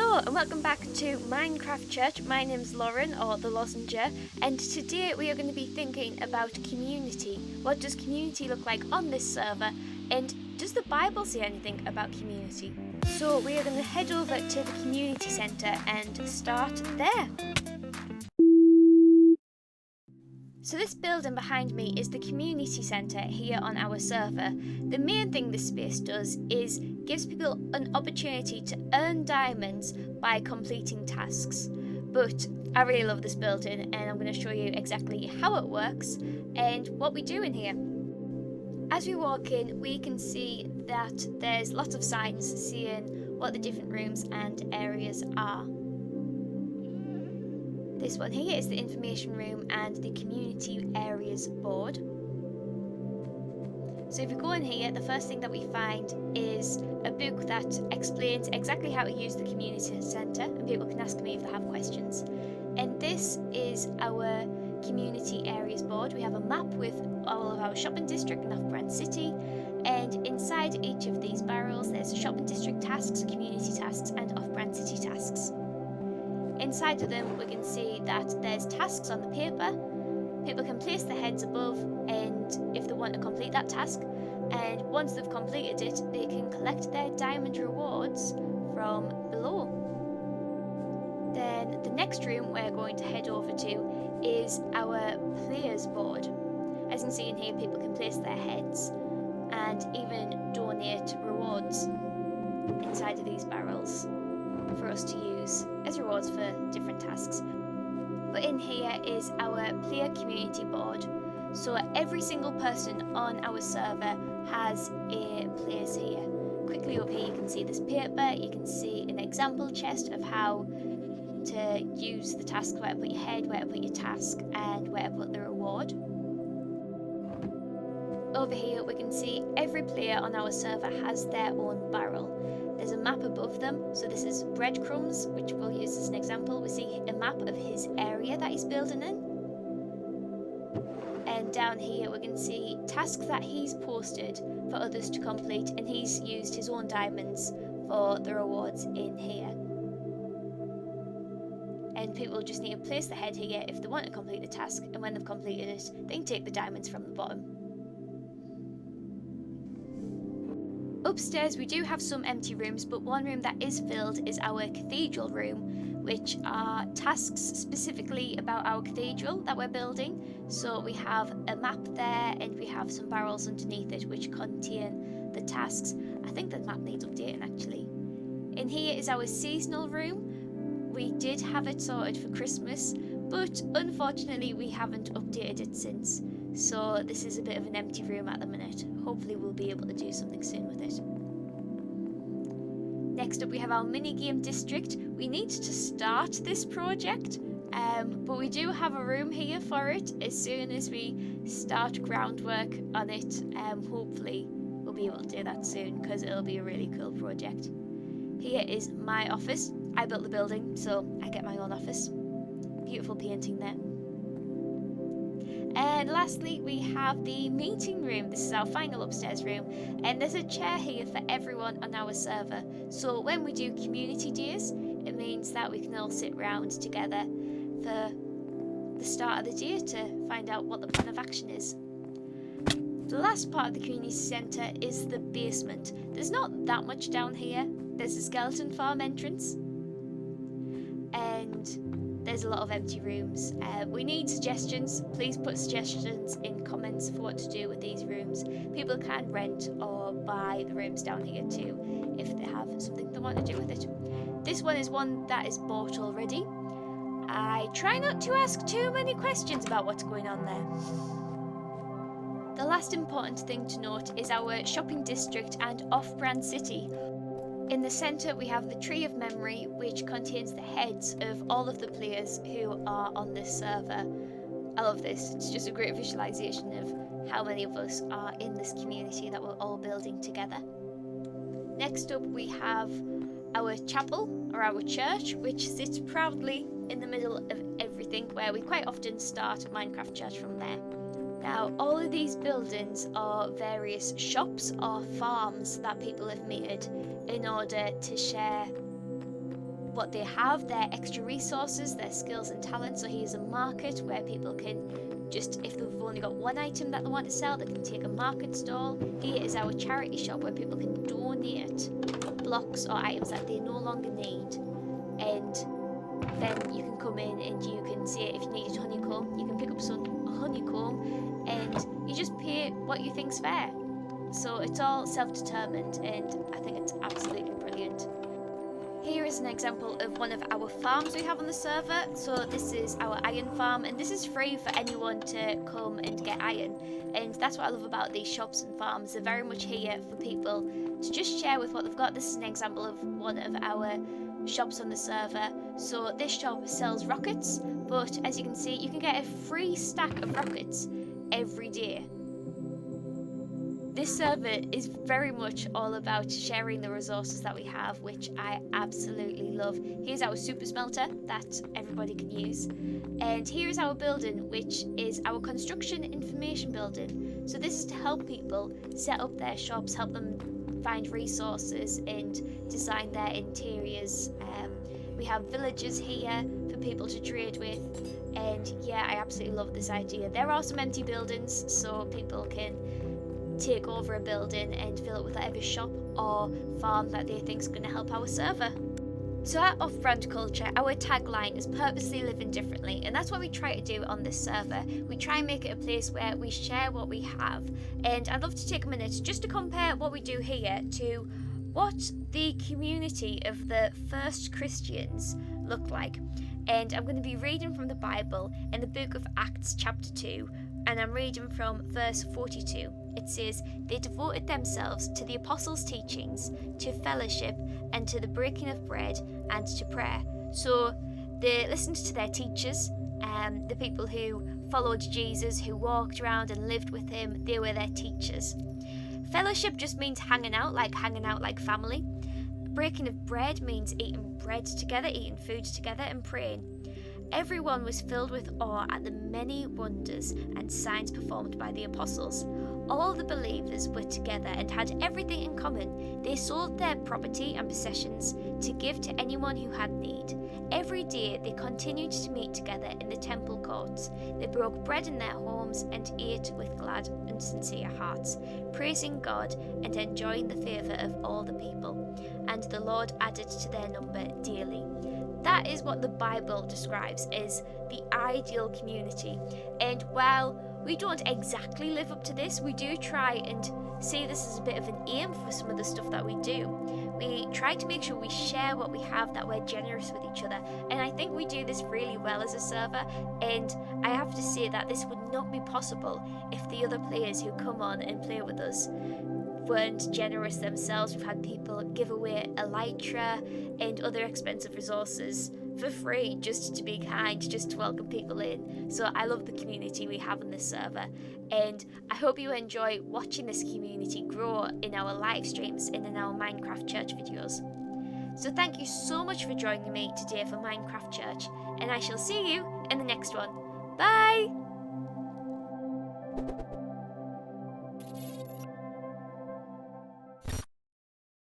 Hello and welcome back to Minecraft Church. My name's Lauren, or theLOZENGER, and today we are going to be thinking about community. What does community look like on this server, and does the Bible say anything about community? So we are going to head over to the community centre and start there. So this building behind me is the community centre here on our server. The main thing this space does is gives people an opportunity to earn diamonds by completing tasks. But I really love this building and I'm going to show you exactly how it works and what we do in here. As we walk in, we can see that there's lots of signs saying what the different rooms and areas are. This one here is the information room and the community areas board. So if you go in here, the first thing that we find is a book that explains exactly how to use the community centre, and people can ask me if they have questions. And this is our community areas board. We have a map with all of our shopping district and off-brand city, and inside each of these barrels there's shopping district tasks, community tasks and off-brand city tasks. Inside of them we can see that there's tasks on the paper. People can place their heads above and if they want to complete that task, and once they've completed it they can collect their diamond rewards from below. Then the next room we're going to head over to is our players board. As you can see in here, people can place their heads and even donate rewards inside of these barrels for us to use as rewards for different tasks. But in here is our player community board. So every single person on our server has a place here. Quickly over here you can see this paper, you can see an example chest of how to use the task, where to put your head, where to put your task and where to put the reward. Over here we can see every player on our server has their own barrel. There's a map above them, so this is breadcrumbs, which we'll use as an example. We see a map of his area that he's building in. And down here we can see tasks that he's posted for others to complete, and he's used his own diamonds for the rewards in here. And people just need to place their head here if they want to complete the task, and when they've completed it, they can take the diamonds from the bottom. Upstairs we do have some empty rooms, but one room that is filled is our cathedral room, which are tasks specifically about our cathedral that we're building. So we have a map there and we have some barrels underneath it which contain the tasks. I think the map needs updating actually. In here is our seasonal room. We did have it sorted for Christmas, but unfortunately we haven't updated it since. So this is a bit of an empty room at the minute. Hopefully we'll be able to do something soon with it. Next up we have our minigame district. We need to start this project, but we do have a room here for it. As soon as we start groundwork on it, hopefully we'll be able to do that soon because it'll be a really cool project. Here is my office. I built the building, so I get my own office. Beautiful painting there. And lastly we have the meeting room. This is our final upstairs room, and there's a chair here for everyone on our server. So when we do community days, it means that we can all sit round together for the start of the day to find out what the plan of action is. The last part of the community centre is the basement. There's not that much down here. There's a skeleton farm entrance and there's a lot of empty rooms. We need suggestions. Please put suggestions in comments for what to do with these rooms. People can rent or buy the rooms down here too if they have something they want to do with it. This one is one that is bought already. I try not to ask too many questions about what's going on there. The last important thing to note is our shopping district and off-brand city. In the centre we have the Tree of Memory, which contains the heads of all of the players who are on this server. I love this, it's just a great visualisation of how many of us are in this community that we're all building together. Next up we have our chapel, or our church, which sits proudly in the middle of everything, where we quite often start Minecraft Church from there. Now, all of these buildings are various shops or farms that people have made in order to share what they have, their extra resources, their skills and talents. So here's a market where people can just, if they've only got one item that they want to sell, they can take a market stall. Here is our charity shop where people can donate blocks or items that they no longer need, and then you can come in and you can say if you needed honeycomb, you can pick up some honeycomb and you just pay what you think's fair. So it's all self-determined, and I think it's absolutely brilliant. Here is an example of one of our farms we have on the server. So this is our iron farm, and this is free for anyone to come and get iron. And that's what I love about these shops and farms. They're very much here for people to just share with what they've got. This is an example of one of our shops on the server. So this shop sells rockets, but as you can see, you can get a free stack of rockets every day. This server is very much all about sharing the resources that we have, which I absolutely love. Here's our super smelter that everybody can use. And here is our building, which is our construction information building. So this is to help people set up their shops, help them find resources and design their interiors. We have villagers here for people to trade with. And yeah, I absolutely love this idea. There are some empty buildings, so people can take over a building and fill it with whatever shop or farm that they think is going to help our server. So at Off-Brand Culture, our tagline is purposely living differently, and that's what we try to do on this server. We try and make it a place where we share what we have, and I'd love to take a minute just to compare what we do here to what the community of the first Christians looked like. And I'm going to be reading from the Bible in the book of Acts chapter 2, and I'm reading from verse 42. It says, "They devoted themselves to the apostles' teachings, to fellowship, and to the breaking of bread, and to prayer." So they listened to their teachers, the people who followed Jesus, who walked around and lived with him. They were their teachers. Fellowship just means hanging out like family. Breaking of bread means eating bread together, eating food together, and praying. Everyone was filled with awe at the many wonders and signs performed by the apostles. All the believers were together and had everything in common. They sold their property and possessions to give to anyone who had need. Every day they continued to meet together in the temple courts. They broke bread in their homes and ate with glad and sincere hearts, praising God and enjoying the favour of all the people. And the Lord added to their number daily. That is what the Bible describes as the ideal community. And while we don't exactly live up to this, we do try and see this as a bit of an aim for some of the stuff that we do. We try to make sure we share what we have, that we're generous with each other. And I think we do this really well as a server. And I have to say that this would not be possible if the other players who come on and play with us weren't generous themselves. We've had people give away elytra and other expensive resources for free, just to be kind, just to welcome people in. So I love the community we have on this server, and I hope you enjoy watching this community grow in our live streams and in our Minecraft Church videos. So thank you so much for joining me today for Minecraft Church, and I shall see you in the next one. Bye!